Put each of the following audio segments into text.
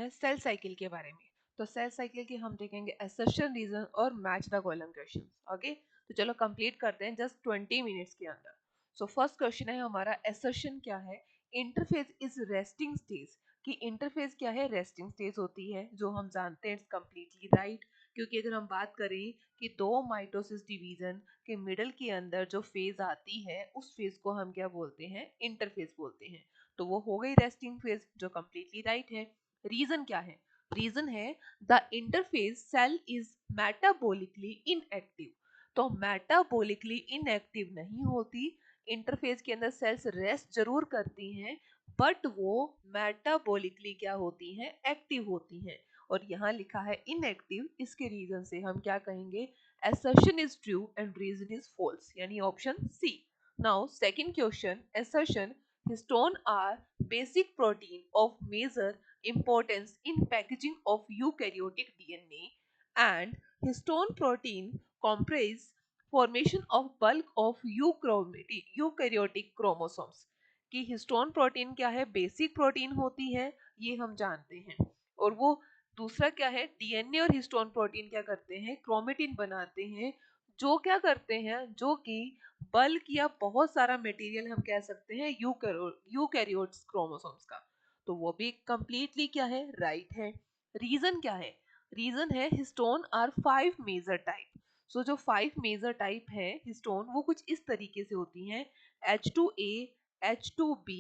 हैं cell cycle के बारे में। तो सेल साइकिल की हम देखेंगे असर्शन, रीजन और match the column question. Okay, तो चलो कंप्लीट करते हैं जस्ट 20 मिनट्स के अंदर। सो फर्स्ट क्वेश्चन है हमारा, असर्शन क्या है? Interface is resting stage. कि इंटरफेस क्या है? रेस्टिंग स्टेज होती है, जो हम जानते हैं इट्स कंप्लीटली राइट। क्योंकि अगर हम बात करें कि दो माइटोसिस डिवीजन के मिडल के अंदर जो फेज आती है उस फेज को हम क्या बोलते हैं? इंटरफेस बोलते हैं। तो वो हो गई रेस्टिंग फेज, जो कंप्लीटली राइट है। रीजन क्या है? रीजन है the interphase cell is metabolically inactive. तो मेटाबॉलिकली इनएक्टिव नहीं होती, इंटरफेस के अंदर सेल्स रेस्ट जरूर करती हैं, बट वो मेटाबॉलिकली क्या होती हैं? एक्टिव होती हैं। और यहाँ लिखा है इनएक्टिव, इसके रीजन से हम क्या कहेंगे? assertion is true and reason is false, यानी option C. now second question, assertion histone are basic protein of major importance in packaging of eukaryotic DNA, and histone protein comprise formation of bulk of eukaryotic chromosomes। कि histone protein क्या है? Basic protein होती है, ये हम जानते हैं। और वो दूसरा क्या है? डीएनए और हिस्टोन प्रोटीन क्या करते हैं? क्रोमेटिन बनाते हैं, जो क्या करते हैं? जो कि बल्क या बहुत सारा मटेरियल हम कह सकते हैं यूकैरियोट्स क्रोमोसोम्स का। तो वो भी कंप्लीटली क्या है? राइट है। रीजन क्या है? रीजन है हिस्टोन आर 5 मेजर टाइप। सो जो 5 मेजर टाइप है हिस्टोन, वो कुछ इस तरीके से होती हैं: H2A, H2B,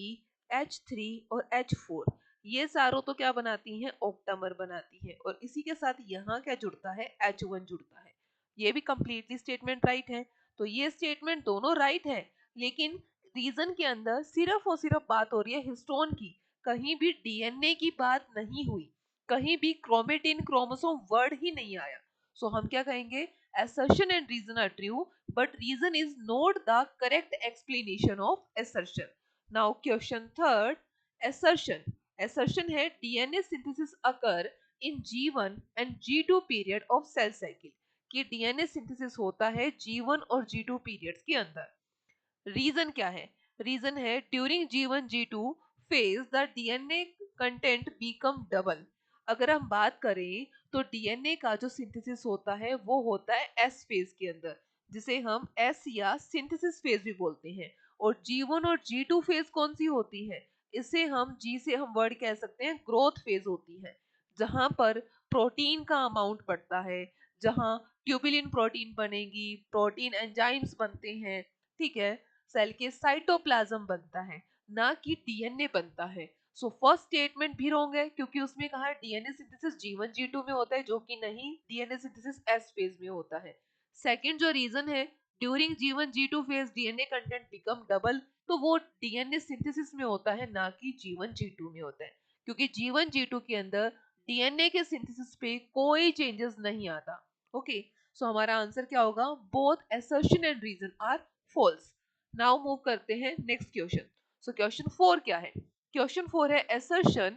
H3 और H4। ये सारों तो क्या बनाती हैं? ऑक्टामर बनाती है। और इसी के साथ यहाँ क्या जुड़ता है? H1 जुड़ता है। ये भी कंप्लीटली स्टेटमेंट राइट है। तो ये स्टेटमेंट दोनों राइट है, लेकिन रीजन के अंदर सिर्फ और सिर्फ बात हो रही है हिस्टोन की, कहीं भी डीएनए की बात नहीं हुई, कहीं भी क्रोमेटिन क्रोमोसोम वर्ड ही नहीं आया। सो हम क्या कहेंगे? assertion and reason are true, but reason is not the correct explanation of assertion. Now question third, assertion। assertion है DNA synthesis occur in G1 and G2 period of cell cycle. कि DNA synthesis होता है G1 और G2 periods के अंदर। Reason क्या है? Reason है during G1 G2 phase the DNA content become double. अगर हम बात करें तो डीएनए का जो सिंथेसिस होता है वो होता है एस फेज के अंदर, जिसे हम एस या सिंथेसिस फेज भी बोलते हैं। और G1 और G2 फेज कौन सी होती है? इसे हम G से हम वर्ड कह सकते हैं ग्रोथ फेज होती है, जहां पर प्रोटीन का अमाउंट बढ़ता है, जहां ट्यूबुलिन प्रोटीन बनेगी, प्रोटीन एंजाइम्स बनते हैं, ठीक है, सेल के साइटोप्लाज्म बनता है, ना कि डीएनए बनता है। सो फर्स्ट स्टेटमेंट भी रॉन्ग है, क्योंकि उसमें कहा है डीएनए सिंथेसिस G1 G2 में होता है, जो कि नहीं, डीएनए सिंथेसिस एस फेज में होता है। सेकंड जो रीजन है during G1 G2 phase DNA content become double, तो वो डीएनए सिंथेसिस में होता है, ना कि G1 G2 में होता है। क्योंकि G1 G2 के अंदर डीएनए के सिंथेसिस पे कोई चेंजेस नहीं आता। ओके, सो हमारा आंसर क्या होगा? Both assertion and reason are false. Now move करते हैं नेक्स्ट क्वेश्चन। सो क्वेश्चन 4 क्या है? क्वेश्चन 4 है assertion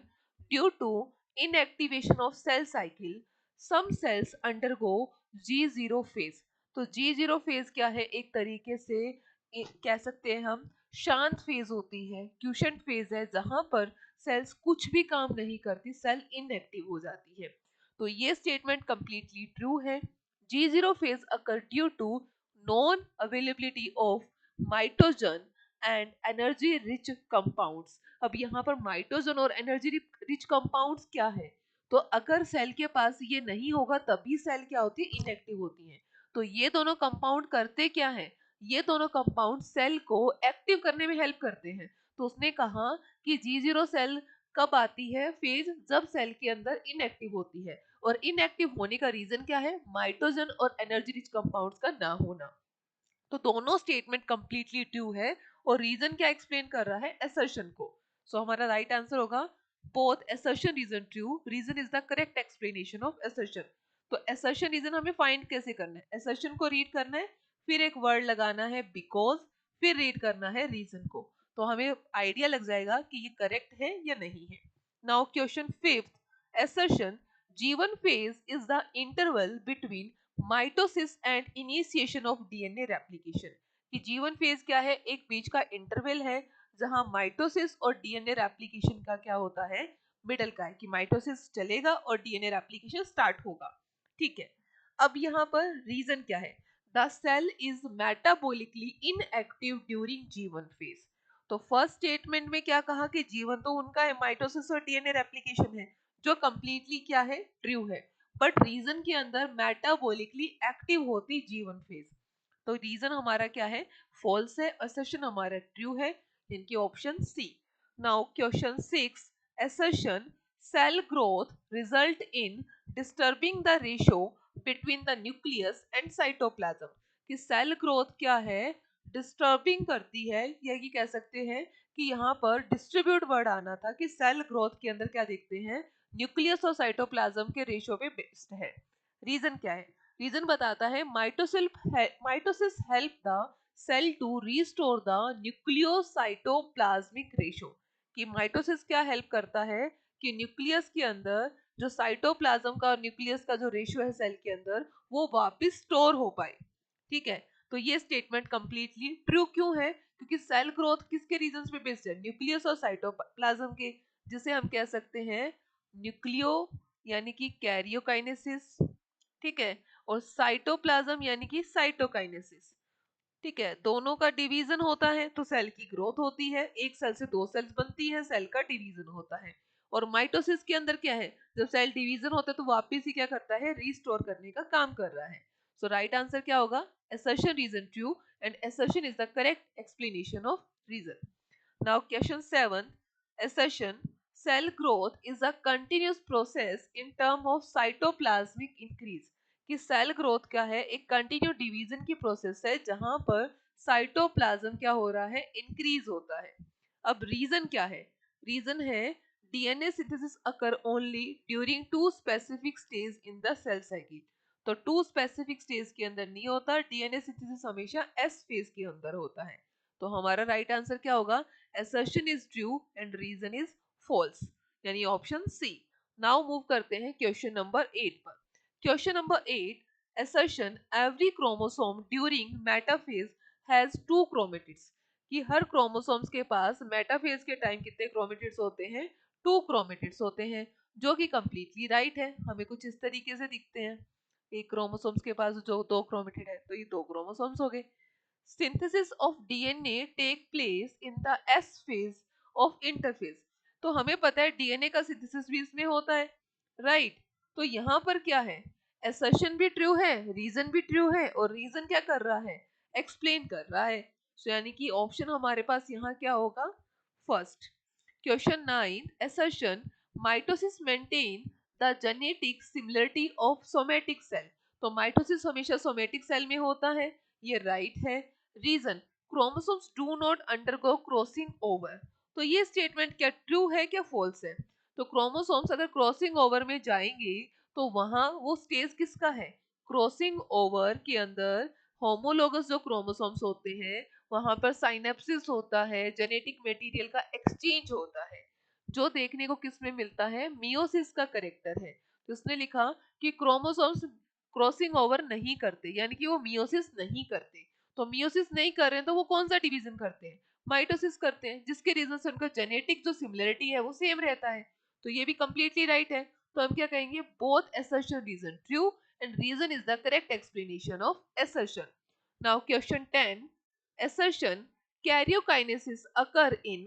due to inactivation of cell cycle some cells undergo G0 phase। तो G0 phase क्या है? एक तरीके से कह सकते हैं हम शांत फेज होती है, क्यूशेंट फेज है, जहां पर सेल्स कुछ भी काम नहीं करती, सेल इनएक्टिव हो जाती है। तो ये स्टेटमेंट कंप्लीटली ट्रू है। G0 phase occur due to non availability of mitogen and energy rich compounds। अब यहाँ पर माइटोजन और एनर्जी रिच कंपाउंड्स क्या है? तो अगर सेल के पास ये नहीं होगा तभी सेल क्या होती है? इनएक्टिव होती है। तो ये दोनों कंपाउंड करते क्या है? ये दोनों कंपाउंड सेल को एक्टिव करने में हेल्प करते हैं। तो उसने कहा कि G0 सेल कब आती है फेज? जब सेल के अंदर इनएक्टिव होती है। और इनएक्टिव होने का रीजन क्या है? माइटोजन और एनर्जी रिच कंपाउंड्स का ना होना। तो दोनों स्टेटमेंट कंप्लीटली ट्रू है। और रीजन क्या एक्सप्लेन कर रहा है? असर्शन को। सो हमारा राइट आंसर होगा both assertion reason true, reason is the correct explanation of assertion। तो assertion रीजन हमें फाइंड कैसे करना है? assertion को रीड करना है, फिर एक वर्ड लगाना है बिकॉज, फिर रीड करना है रीजन को, तो हमें आइडिया लग जाएगा कि ये करेक्ट है या नहीं है। Now question 5th, assertion G1 phase is the interval between mitosis and initiation of DNA replication. कि G1 फेज क्या है? एक बीच का इंटरवल है जहां माइटोसिस और डीएनए रेप्लिकेशन का क्या होता है? मिडल का है कि माइटोसिस चलेगा और डीएनए रेप्लिकेशन स्टार्ट होगा। ठीक है, अब यहाँ पर रीजन क्या है? The cell is metabolically inactive during G1 phase. तो फर्स्ट स्टेटमेंट में क्या कहा कि जीवन तो उनका है, माइटोसिस और डीएनए रेप्लिकेशन है, जो कंप्लीटली क्या है, ट्रू है। बट रीजन के अंदर मेटाबॉलिकली एक्टिव होती G1 फेज। तो रीजन हमारा क्या है, फॉल्स है, असर्शन हमारा ट्रू है, इनकी option C. Now question 6, assertion cell growth result in disturbing the ratio between the nucleus and cytoplasm। कि सेल ग्रोथ क्या है, डिस्टर्बिंग करती है, या ये कह सकते हैं कि यहाँ पर डिस्ट्रीब्यूट वर्ड आना था कि सेल ग्रोथ के अंदर क्या देखते हैं, न्यूक्लियस और साइटोप्लाज्म के रेशियो पे बेस्ड है। रीजन क्या है? रीजन बताता है mitosis help the cell to restore the nucleocytoplasmic ratio. कि माइटोसिस क्या हेल्प करता है कि न्यूक्लियस के अंदर जो साइटोप्लाज्म का और न्यूक्लियस का जो रेशियो है सेल के अंदर, वो वापस स्टोर हो पाए। ठीक है, तो ये स्टेटमेंट कंप्लीटली ट्रू क्यों है? क्योंकि सेल ग्रोथ किसके रीजन पे बेस्ड है, न्यूक्लियस और साइटोप्लाज्म के, जिसे हम कह सकते हैं न्यूक्लियो यानी कि कैरियोकाइनेसिस। ठीक है, और साइटोप्लाज्म यानी कि साइटोकाइनेसिस। ठीक है, दोनों का डिवीजन होता है तो सेल की ग्रोथ होती है, एक सेल से दो सेल्स बनती है, सेल का डिवीजन होता है। और माइटोसिस के अंदर क्या है, जब सेल डिवीजन होता है तो वापस ही क्या करता है, रीस्टोर करने का काम कर रहा है। सो राइट आंसर क्या होगा, assertion reason true and assertion is the correct explanation of reason. Now question 7, assertion cell growth is a continuous process in term of cytoplasmic increase। कि सेल ग्रोथ क्या है, एक कंटिन्यू डिवीजन की process है जहां पर साइटोप्लाज्म क्या हो रहा है, इंक्रीज होता है। अब रीजन क्या है? रीजन है DNA synthesis occur only during two specific stage in the cell cycle. तो टू स्पेसिफिक स्टेज के अंदर नहीं होता, डीएनए सिंथेसिस हमेशा एस फेज के अंदर होता है। तो हमारा राइट आंसर क्या होगा, assertion is true and reason is false, यानी ऑप्शन सी। नाउ मूव करते हैं क्वेश्चन नंबर 8 पर। Question number 8, assertion every chromosome during metaphase has two chromatids। कि हर क्रोमोसोम्स के पास मेटाफेज के टाइम कितने क्रोमेटिड्स होते हैं, टू क्रोमेटिड्स होते हैं, जो कि कंप्लीटली राइट है। हमें कुछ इस तरीके से दिखते हैं, एक क्रोमोसोम्स के पास जो दो क्रोमेटिड है तो ये दो क्रोमोसोम्स हो गए। Synthesis of DNA take place in the S phase of interphase। तो हमें पता है डीएनए का सिंथेसिस भी इसमें होता है, राइट। तो यहाँ पर क्या है, assertion भी ट्रू है, रीजन भी ट्रू है, और रीजन क्या कर रहा है, एक्सप्लेन कर रहा है। सो यानी कि ऑप्शन हमारे पास यहाँ क्या होगा, first. Question 9, assertion mitosis maintain the genetic similarity of somatic cell. तो माइटोसिस हमेशा सोमेटिक सेल में होता है, ये राइट है। Reason, chromosomes do not undergo crossing over. तो ये स्टेटमेंट क्या ट्रू है क्या फॉल्स है? तो क्रोमोसोम्स अगर क्रॉसिंग ओवर में जाएंगे तो वहां वो स्टेज किसका है, क्रॉसिंग ओवर के अंदर होमोलोगस जो क्रोमोसोम्स होते हैं वहां पर साइनेप्सिस होता है, जेनेटिक मटेरियल का एक्सचेंज होता है, जो देखने को किसमें मिलता है, मियोसिस का करेक्टर है। तो उसने लिखा कि क्रोमोसोम्स क्रॉसिंग ओवर नहीं करते, यानी कि वो मियोसिस नहीं करते। तो मियोसिस नहीं कर रहे हैं तो वो कौन सा डिवीजन करते हैं, माइटोसिस करते हैं, जिसके रीजन से उनका जेनेटिक जो सिमिलरिटी है वो सेम रहता है। तो ये भी कंप्लीटली राइट है। तो हम क्या कहेंगे, both assertion reason true and reason is the correct explanation of assertion। Now question 10, assertion karyokinesis occur in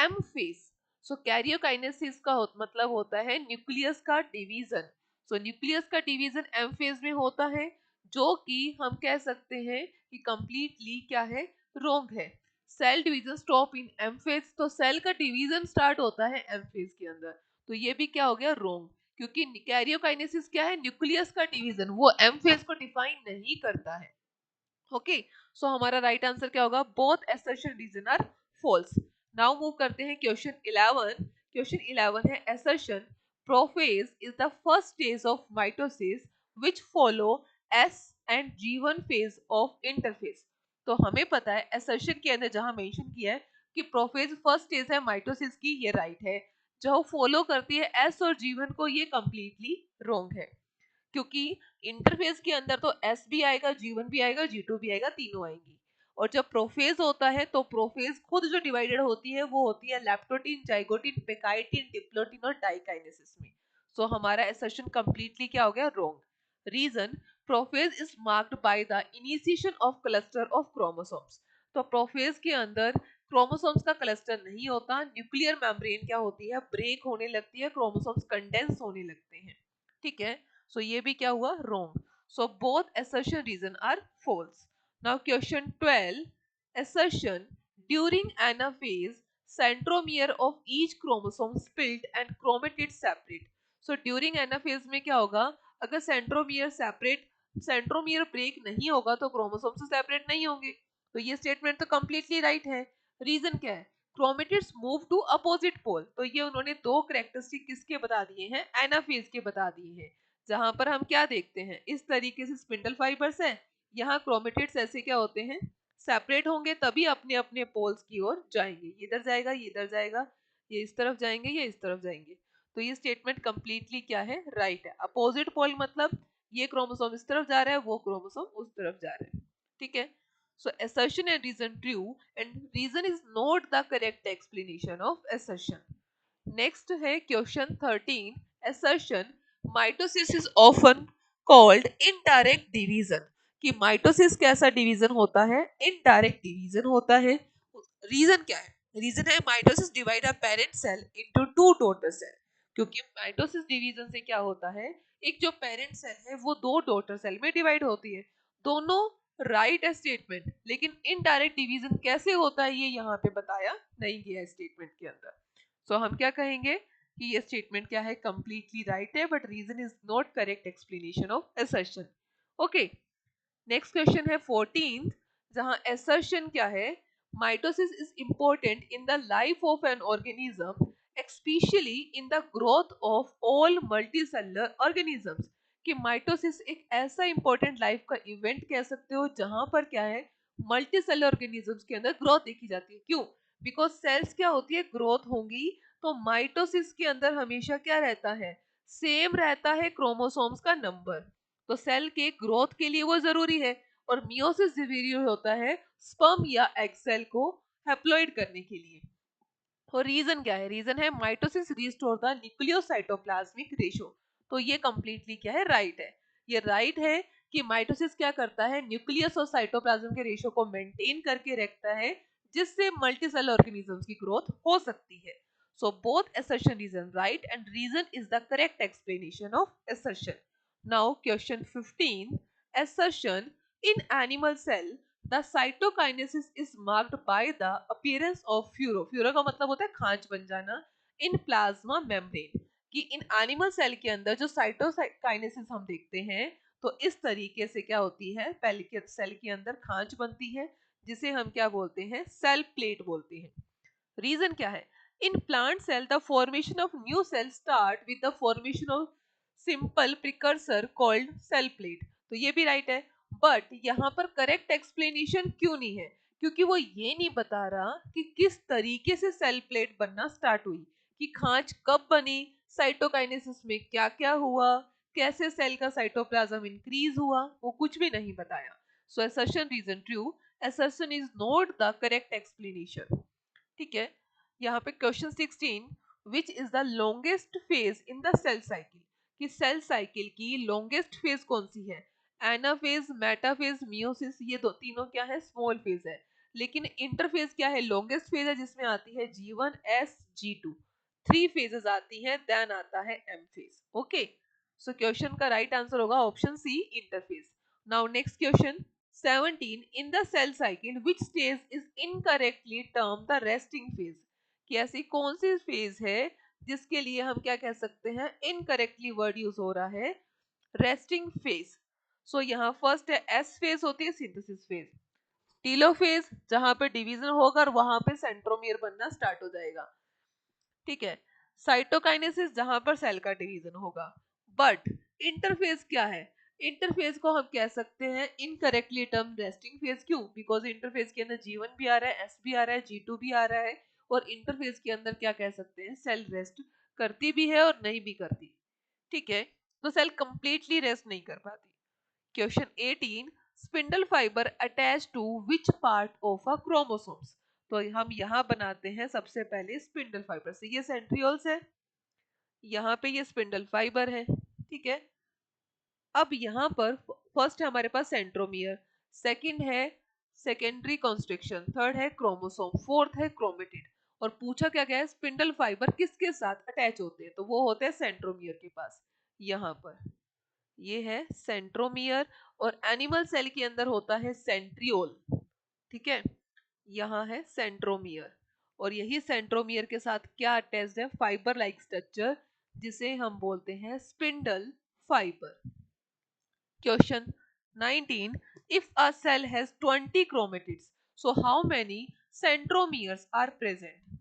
M phase। So karyokinesis का मतलब होता है न्यूक्लियस का डिवीजन। सो न्यूक्लियस का डिवीजन एम फेज में होता है, जो कि हम कह सकते हैं कि कंप्लीटली क्या है, रोंग है। Cell division stop in M phase, तो सेल का डिवीजन स्टार्ट होता है एम फेज के अंदर। तो ये भी क्या हो गया, रोंग, क्योंकि कैरियोकाइनेसिस क्या है, न्यूक्लियस का डिवीजन, वो एम फेज को डिफाइन नहीं करता है। ओके, सो हमारा राइट आंसर क्या होगा, both assertion reason are false. Now move करते हैं क्वेश्चन 11। क्वेश्चन 11 है assertion prophase is the first stage of mitosis which follow S and G1 phase of interphase. तो हमें पता है assertion के अंदर जहां मेंशन किया है कि प्रोफेज फर्स्ट स्टेज है माइटोसिस की, ये राइट है। जो फॉलो करती है S और G1 को, ये कंप्लीटली रॉन्ग है, क्योंकि इंटरफेस के अंदर तो एस भी आएगा, G1 भी आएगा, G2 भी आएगा, तीनों आएंगी। और जब प्रोफेज होता है तो प्रोफेज खुद जो डिवाइडेड होती है वो होती है लैप्टोटीन, जाइगोटीन, पेकाइटिन, डिप्लोटीन और डाइकाइनेसिस में। सो हमारा असर्शन कंप्लीटली क्या हो गया? Wrong. Reason, prophase is marked by the initiation of cluster of chromosomes. तो प्रोफेज के अंदर क्रोमोसोम्स का क्लस्टर नहीं होता, न्यूक्लियर मेम्ब्रेन क्या होती है? ब्रेक होने लगती है, क्रोमोसोम्स कंडेंस होने लगते हैं। ठीक है, सो ये भी क्या हुआ? Wrong. So both assertion reason are false. Now question 12, assertion, during anaphase centromere of each chromosome split and chromatids separate. So during anaphase में क्या होगा? अगर सेंट्रोमियर ब्रेक नहीं होगा तो क्रोमोसोम से सेपरेट नहीं होंगे। तो ये स्टेटमेंट तो कंप्लीटली राइट है। रीजन क्या है? Chromatids move to opposite pole. तो ये उन्होंने दो कैरेक्टरिस्टिक किसके बता दिए हैं? एनाफेज के बता दिए हैं। जहां पर हम क्या देखते हैं? इस तरीके से स्पिंडल फाइबर्स हैं, यहाँ क्रोमेटिड्स ऐसे क्या होते हैं? सेपरेट होंगे, तभी अपने अपने पोल्स की ओर जाएंगे। ये इधर जाएगा, ये इधर जाएगा, ये इस तरफ जाएंगे, ये इस तरफ जाएंगे। तो ये स्टेटमेंट कंप्लीटली क्या है? राइट है। अपोजिट पोल मतलब ये क्रोमोसोम इस तरफ जा रहा है, वो क्रोमोसोम उस तरफ जा रहा है। ठीक है, so assertion and reason true and reason is not the correct explanation of assertion. Next है question 13, assertion, mitosis is often called indirect division। कि माइटोसिस कैसा डिवीजन होता है? इनडायरेक्ट डिवीजन होता है। रीजन क्या है? रीजन है mitosis divide a parent cell into two daughter cell. क्योंकि माइटोसिस डिवीजन से क्या होता है? एक जो पेरेंट सेल है वो दो डॉटर सेल में डिवाइड होती है। दोनों राइट है स्टेटमेंट, लेकिन इनडायरेक्ट डिवीजन कैसे होता है ये यहाँ पे बताया नहीं गया स्टेटमेंट के अंदर। सो हम क्या कहेंगे कि ये स्टेटमेंट क्या है? कंप्लीटली राइट है, but reason is not correct explanation of assertion. Okay, next question है 14, जहां assertion क्या है? Mitosis is important in the life of an organism, especially in the growth of all multicellular organisms। कि mitosis एक ऐसा important life का event कह सकते हो जहां पर क्या है? मल्टीसेलुलर ऑर्गेनिजम्स के अंदर ग्रोथ देखी जाती है। क्यों? बिकॉज सेल्स क्या होती है? ग्रोथ होंगी। तो माइटोसिस के अंदर हमेशा क्या रहता है? सेम रहता है क्रोमोसोम्स का नंबर। तो सेल के ग्रोथ के लिए वो जरूरी है। और मियोसिस जरूरी होता है स्पर्म या एग सेल को हैप्लॉइड करने के लिए। और रीजन क्या है? रीजन है mitosis restore the nucleocytoplasmic ratio. तो ये कंप्लीटली क्या है? राइट है। ये राइट है कि माइटोसिस क्या करता है? न्यूक्लियस और साइटोप्लाज्म के रेशो को मेंटेन करके रखता है, जिससे मल्टीसेलुलर ऑर्गेनिजम्स की ग्रोथ हो सकती है। So both assertion reason right and reason is the correct explanation of assertion. Now question 15, assertion, in animal cell the cytokinesis is marked by the appearance of furo। Furrow का मतलब होता है खांच बन जाना। इन प्लाज्मा मेम्ब्रेन, कि in animal cell के अंदर जो साइटोकाइनेसिस हम देखते हैं, तो इस तरीके से क्या होती है? पहले के सेल के अंदर खांच बनती है, जिसे हम क्या बोलते हैं? सेल प्लेट बोलते हैं। रीजन क्या है? In plant cell the formation of new cell start with the formation of simple precursor called cell plate. तो ये भी राइट है, बट यहाँ पर करेक्ट एक्सप्लेनेशन क्यों नहीं है? क्योंकि वो ये नहीं बता रहा कि किस तरीके से सेल प्लेट बनना स्टार्ट हुई, कि खांच कब बनी, साइटोकाइनेसिस में क्या क्या हुआ, कैसे सेल का साइटोप्लाज्म इंक्रीज हुआ, वो कुछ भी नहीं बताया। So assertion reason true, assertion is not the correct explanation. ठीक है, यहाँ पे question 16, which is the longest phase in the cell cycle. कि सेल साइकिल की लॉन्गेस्ट फेज कौन सी है? एनाफेज, मेटाफेज, मियोसिस, ये दो तीनों क्या है? स्मॉल फेज है। लेकिन इंटरफेज क्या है? लॉन्गेस्ट फेज है, जिसमें आती है G1 S G2, 3 फेजेस आती है, देन आता है M phase. Okay, so question का राइट आंसर होगा option C, interphase. Now next question 17, in the cell cycle which stage is incorrectly termed the resting phase। कि ऐसी कौन सी फेज है जिसके लिए हम क्या कह सकते हैं? इनकरेक्टली वर्ड यूज हो रहा है, रेस्टिंग फेज। सो यहाँ फर्स्ट है एस फेज होती है सिंथेसिस फेज। टीलोफेज जहां पे डिवीजन होगा और वहां पे सेंट्रोमियर बनना स्टार्ट हो जाएगा। ठीक है, साइटोकाइनेसिस जहां पर सेल का डिवीजन होगा। बट इंटरफेज क्या है? इंटरफेज को हम कह सकते हैं इनकरेक्टली टर्म रेस्टिंग फेज। क्यों? बिकॉज इंटरफेज के अंदर G1 भी आ रहा है, S भी आ रहा है, G2 भी आ रहा है, और इंटरफेज के अंदर क्या कह सकते हैं? सेल रेस्ट करती भी है और नहीं भी करती। ठीक है, तो सेल कंप्लीटली रेस्ट नहीं कर पाती। Question 18, spindle fibre attach to which part of a chromosomes. तो हम यहाँ बनाते हैं सबसे पहले स्पिंडल फाइबर से, ये सेंट्रियोल्स है, यहाँ पे ये स्पिंडल फाइबर है, ठीक है। अब यहाँ पर फर्स्ट है हमारे पास सेंट्रोमियर, सेकंड है सेकेंडरी कॉन्स्ट्रिक्शन, थर्ड है क्रोमोसोम, फोर्थ है क्रोमेटिड। और पूछा क्या गया है, स्पिंडल फाइबर किसके साथ अटैच होते हैं, तो वो होते हैं सेंट्रोमियर के पास। यहाँ पर ये है सेंट्रोमियर, और एनिमल सेल के अंदर होता है सेंट्रियोल, ठीक है। यहाँ है सेंट्रोमियर, और यही सेंट्रोमियर के साथ क्या अटैच्ड है, फाइबर लाइक स्ट्रक्चर, जिसे हम बोलते हैं spindle fibre. Question 19. If a cell has 20 chromatids, so how many centromeres are present?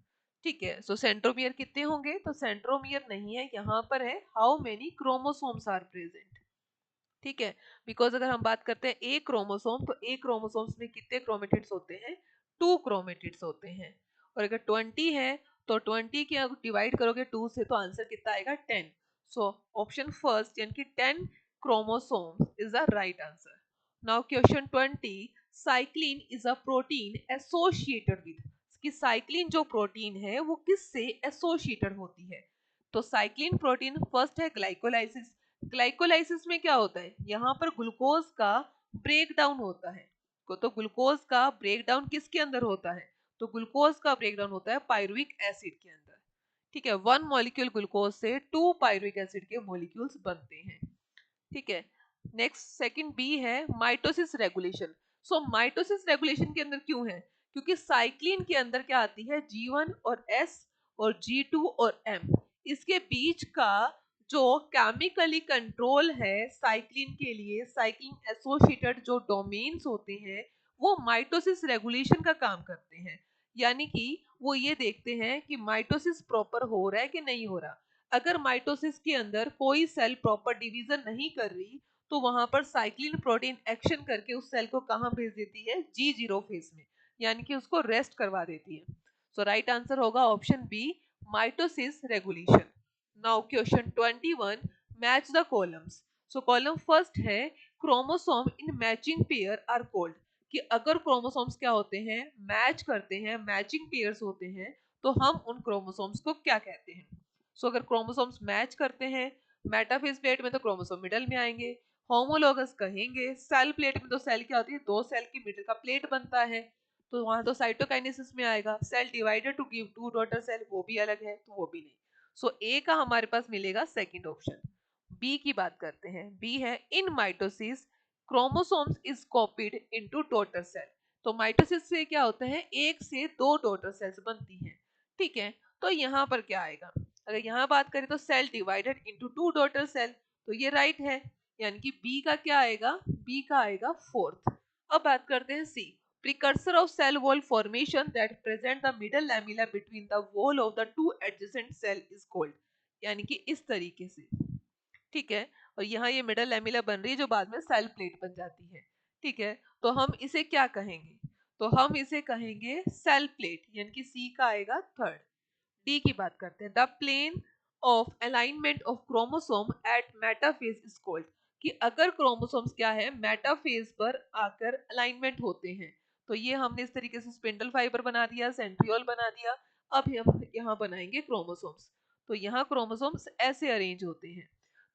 ठीक है, so centromere कितने होंगे, तो centromere नहीं है, यहाँ पर है how many chromosomes are present, ठीक है। बिकॉज अगर हम बात करते हैं एक क्रोमोसोम, तो एक क्रोमोसोम्स में कितने क्रोमेटिड्स होते हैं, 2 क्रोमेटिड्स होते हैं। और अगर 20 है तो 20 के डिवाइड करोगे 2 से तो आंसर कितना आएगा, 10। सो ऑप्शन फर्स्ट यानी कि 10 chromosomes is the right answer. Now question 20. Cyclin is a protein associated with, कि साइक्लिन जो प्रोटीन है वो किससे एसोसिएटेड होती है, तो साइक्लिन प्रोटीन फर्स्ट है ग्लाइकोलाइसिस। ग्लाइकोलाइसिस में क्या होता है, यहाँ पर ग्लूकोज का ब्रेक डाउन होता है, तो ग्लूकोज का ब्रेक डाउन किसके अंदर होता है, तो ग्लूकोज का ब्रेक डाउन होता है पायरुविक एसिड के अंदर, ठीक है। 1 मॉलिक्यूल ग्लूकोज से 2 पायरुविक एसिड के मॉलिक्यूल्स बनते हैं, ठीक है। नेक्स्ट सेकंड बी है mitosis regulation. So mitosis regulation के अंदर क्यों है, क्योंकि साइक्लिन के अंदर क्या आती है, G1 और S और G2 और M, इसके बीच का जो केमिकली कंट्रोल है साइक्लिन के लिए, साइक्लिन एसोसिएटेड जो डोमेन्स होते हैं वो माइटोसिस रेगुलेशन का काम करते हैं। यानी कि वो ये देखते हैं कि माइटोसिस प्रॉपर हो रहा है कि नहीं हो रहा। अगर माइटोसिस के अंदर कोई सेल प्रॉपर डिवीजन नहीं कर रही, तो वहां पर साइक्लिन प्रोटीन एक्शन करके उस सेल को कहां भेज देती है, G0 फेज में, यानी कि उसको रेस्ट करवा देती है। सो राइट आंसर होगा option B, mitosis regulation. Now question 21, match the columns. So column first है chromosome in matching pair are called, कि अगर क्रोमोसोम्स क्या होते हैं, मैच करते हैं, मैचिंग पेयर्स होते हैं, तो हम उन क्रोमोसोम्स को क्या कहते हैं। सो अगर क्रोमोसोम्स मैच करते हैं, मेटाफेज प्लेट में तो क्रोमोसोम मिडल में आएंगे, होमोलोगस कहेंगे, सेल प्लेट में तो सेल क्या होती है, दो सेल की मिडल का प्लेट बनता है, तो वहां तो साइटोकाइनेसिस में आएगा। Cell divided to give two daughter cell, वो भी अलग है, तो वो भी नहीं। सो ए का हमारे पास मिलेगा सेकंड ऑप्शन। बी की बात करते हैं, बी है in mitosis chromosomes is copied into daughter cell. तो माइटोसिस से क्या होता है, एक से दो डॉटर सेल्स बनती हैं, ठीक है। तो यहाँ पर क्या आएगा, अगर यहाँ बात करें तो cell divided into 2 daughter cell, तो ये राइट है, यानी कि बी का क्या आएगा, बी का आएगा फोर्थ। अब बात करते हैं सी, precursor of cell wall formation that present the middle lamella between the wall of the two adjacent cell is called, यानी कि इस तरीके से, ठीक है। और यहाँ ये मिडल लैमिला बन रही है जो बाद में सेल प्लेट बन जाती है, ठीक है। तो हम इसे क्या कहेंगे, तो हम इसे कहेंगे सेल प्लेट, यानी कि सी का आएगा थर्ड। डी की बात करते हैं, the plane of alignment of chromosome at metaphase is called, कि अगर क्रोमोसोम्स क्या है, मेटाफेज पर आकर अलाइनमेंट होते हैं, तो ये हमने इस तरीके से स्पिंडल फाइबर बना दिया, सेंट्रियोल बना दिया। अब हम यहाँ बनाएंगे क्रोमोसोम्स, तो यहाँ क्रोमोसोम्स ऐसे अरेंज होते हैं,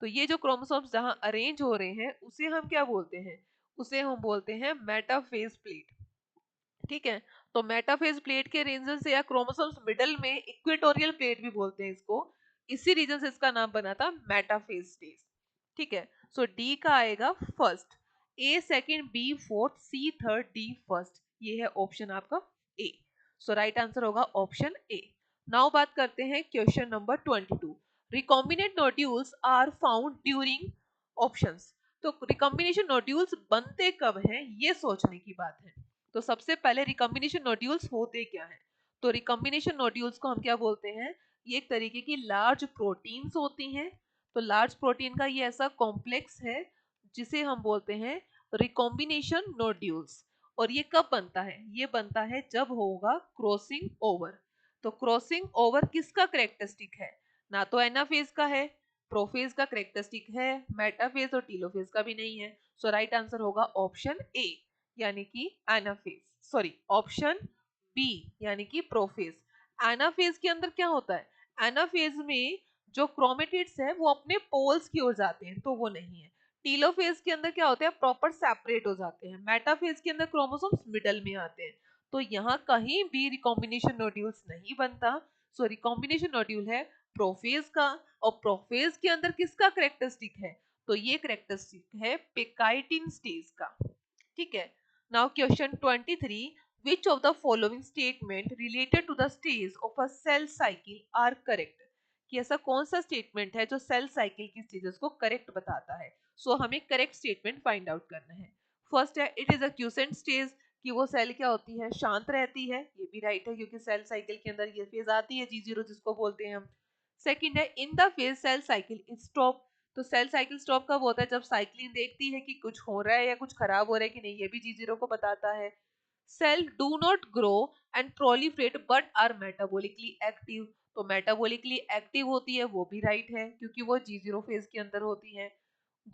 तो ये जो क्रोमोसोम्स जहाँ अरेंज हो रहे हैं उसे हम क्या बोलते हैं, उसे हम बोलते हैं मेटाफेज प्लेट, ठीक है। तो मेटाफेज प्लेट के रीजन से, या क्रोमोसोम्स मिडल में इक्वेटोरियल प्लेट भी बोलते हैं इसको, इसी रीजन से इसका नाम बना था मेटाफेज स्टेज, ठीक है। सो डी का आएगा first, A second, B fourth, C third, D first, ये है ऑप्शन आपका ए। सो राइट आंसर होगा ऑप्शन ए। नाउ बात करते हैं question number 22, recombinant nodules are found during options. तो रिकॉम्बिनेशन नोड्यूल्स बनते कब हैं, ये सोचने की बात है। तो सबसे पहले रिकॉम्बिनेशन नोड्यूल्स होते क्या हैं, तो रिकॉम्बिनेशन नोड्यूल्स को हम क्या बोलते हैं, ये एक तरीके की लार्ज प्रोटीन्स होती हैं। तो लार्ज प्रोटीन का ये ऐसा कॉम्प्लेक्स है जिसे हम बोलते हैं रिकॉम्बिनेशन नोड्यूल्स। और ये कब बनता है, ये बनता है जब होगा क्रॉसिंग ओवर। तो क्रॉसिंग ओवर किसका करेक्टरिस्टिक है, ना तो एनाफेज का है, प्रोफेज का करेक्टरिस्टिक है, मेटाफेज और टीलोफेज का भी नहीं है। सो राइट आंसर होगा ऑप्शन ए यानी कि एनाफेज, सॉरी ऑप्शन बी यानी कि प्रोफेज। एनाफेज के अंदर क्या होता है, एनाफेज में जो क्रोमेटिड्स है वो अपने पोल्स की ओर जाते हैं, तो वो नहीं है। टीलोफेज के अंदर क्या होता है, प्रॉपर सेपरेट हो जाते हैं। मेटाफेज के अंदर क्रोमोसोम्स मिडल में आते हैं। तो यहाँ कहीं भी रिकॉम्बिनेशन नोड्यूल्स नहीं बनता। सो रिकॉम्बिनेशन नोड्यूल है प्रोफेज का, और प्रोफेज के अंदर किसका करेक्टरिस्टिक है, तो ये करेक्टरिस्टिक है पेकाइटिन स्टेज का। ठीक है। Now question 23, which of the following statement related to the stage of a cell cycle are correct? कि ऐसा कौन सा स्टेटमेंट है जो सेल साइकिल की स्टेजेस को करेक्ट बताता है। सो हमें करेक्ट स्टेटमेंट फाइंड आउट करना है। फर्स्ट है it is a quotient stage, कि वो सेल क्या होती है, शांत रहती है, ये भी राइट है क्योंकि सेल साइकिल के अंदर ये फेज आती है G0 जिसको बोलते हैं हम। सेकंड है in the phase cell cycle is stop, तो सेल साइकिल स्टॉप कब होता है, जब साइक्लिन देखती है कि कुछ हो रहा है या कुछ खराब हो रहा है कि नहीं, ये भी G0 को बताता है। Cell do not grow and proliferate but are metabolically active, तो मेटाबोलिकली एक्टिव होती है, वो भी राइट है क्योंकि वो G0 फेज के अंदर होती है।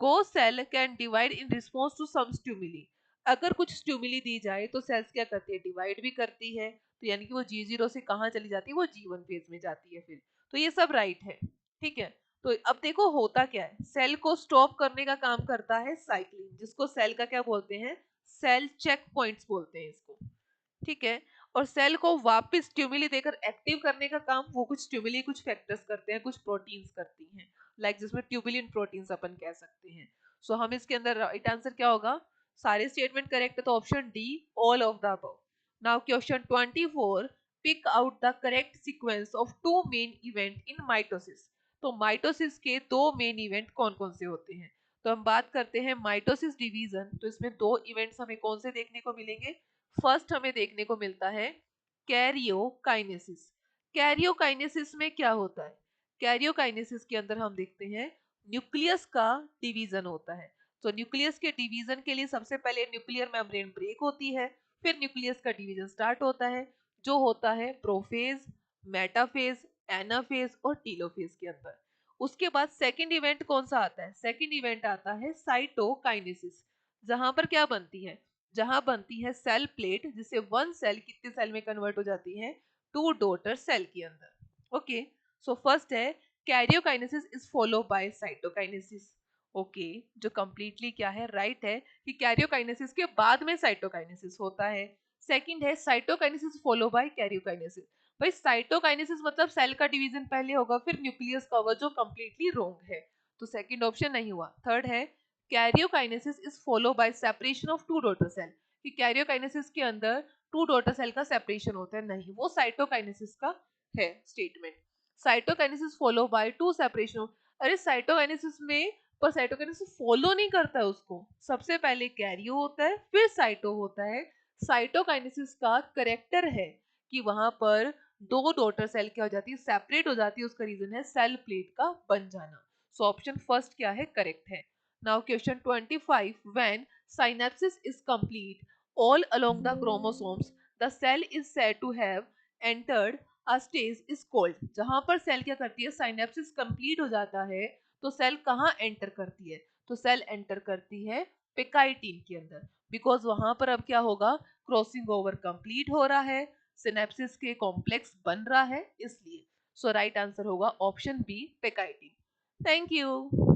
Go cell can divide in response to some stimuli, अगर कुछ स्टिमुली दी जाए तो सेल्स क्या करती है, डिवाइड भी करती है, तो यानी कि वो G0 से कहाँ चली जाती है, वो G1 फेज में जाती है फिर। तो ये सब राइट है। ठीक है। तो अब देखो होता क्या है, सेल को स्टॉप करने का काम करता है साइक्लिन, जिसको सेल का क्या बोलते हैं, सेल चेक पॉइंट्स बोलते हैं इसको। ठीक है। और सेल को वापस स्टिमुली देकर एक्टिव करने का काम वो कुछ स्टिमुली कुछ फैक्टर्स करते हैं, कुछ प्रोटीन्स करती हैं, लाइक जिसमें ट्यूबुलिन प्रोटीन्स अपन कह सकते हैं। सो हम इसके अंदर राइट आंसर क्या होगा, सारे स्टेटमेंट करेक्ट है तो option D all of the above. Now question 24, pick out the correct sequence of two main event in mitosis, तो माइटोसिस के दो मेन इवेंट कौन कौन से होते हैं। तो हम बात करते हैं माइटोसिस डिवीजन, तो इसमें दो इवेंट्स हमें कौन से देखने को मिलेंगे। फर्स्ट हमें देखने को मिलता है कैरियोकाइनेसिस। कैरियोकाइनेसिस में क्या होता है, कैरियोकाइनेसिस के अंदर हम देखते हैं न्यूक्लियस का डिवीजन होता है। तो न्यूक्लियस के डिवीजन के लिए सबसे पहले न्यूक्लियर मेम्ब्रेन ब्रेक होती है, फिर न्यूक्लियस का डिवीजन स्टार्ट होता है, जो होता है प्रोफेज, मेटाफेज, एनाफेज और टीलोफेज के अंदर। उसके बाद सेकंड इवेंट कौन सा आता है, सेकंड इवेंट आता है साइटोकाइनेसिस, जहां पर क्या बनती है, जहां बनती है सेल प्लेट, जिससे वन सेल कितने सेल में कन्वर्ट हो जाती है, टू डॉटर सेल के अंदर। ओके। सो फर्स्ट है karyokinesis is follow bye cytokinesis. Okay, जो कंप्लीटली क्या है, राइट है कि कैरियोकाइनेसिस के बाद में साइटोकाइनेसिस होता है। सेकंड है साइटोकाइनेसिस फॉलो बाय कैरियोकाइनेसिस। भाई साइटोकाइनेसिस मतलब सेल का डिवीजन पहले होगा फिर न्यूक्लियस का होगा, जो कंप्लीटली रॉन्ग है, तो सेकंड ऑप्शन नहीं हुआ। थर्ड है karyokinesis is follow by separation of two daughter cell, कि कैरियोकाइनेसिस के अंदर टू डॉटर सेल का सेपरेशन होता है, नहीं, वो साइटोकाइनेसिस का है statement. Cytokinesis follow by two separation of, अरे साइटोकाइनेसिस में पर साइटोकाइनेसिस फॉलो नहीं करता है उसको, सबसे पहले कैरियो होता है फिर साइटो होता है। साइटोकाइनेसिस का करेक्टर है कि वहां पर दो डॉटर सेल क्या हो जाती है, सेपरेट हो जाती है, उसका रीजन है सेल प्लेट का बन जाना। सो ऑप्शन फर्स्ट क्या है, करेक्ट है। Now question 25, when synapsis is complete all along the chromosomes, the cell is said to have entered a stage is called, जहां पर सेल क्या करती है, साइनेप्सिस कंप्लीट हो जाता है तो सेल कहाँ एंटर करती है, तो सेल एंटर करती है पेकाइटिन के अंदर, बिकॉज वहां पर अब क्या होगा, क्रॉसिंग ओवर कंप्लीट हो रहा है, सिनेप्सिस के कॉम्प्लेक्स बन रहा है, इसलिए। सो राइट आंसर होगा option B pectin. Thank you.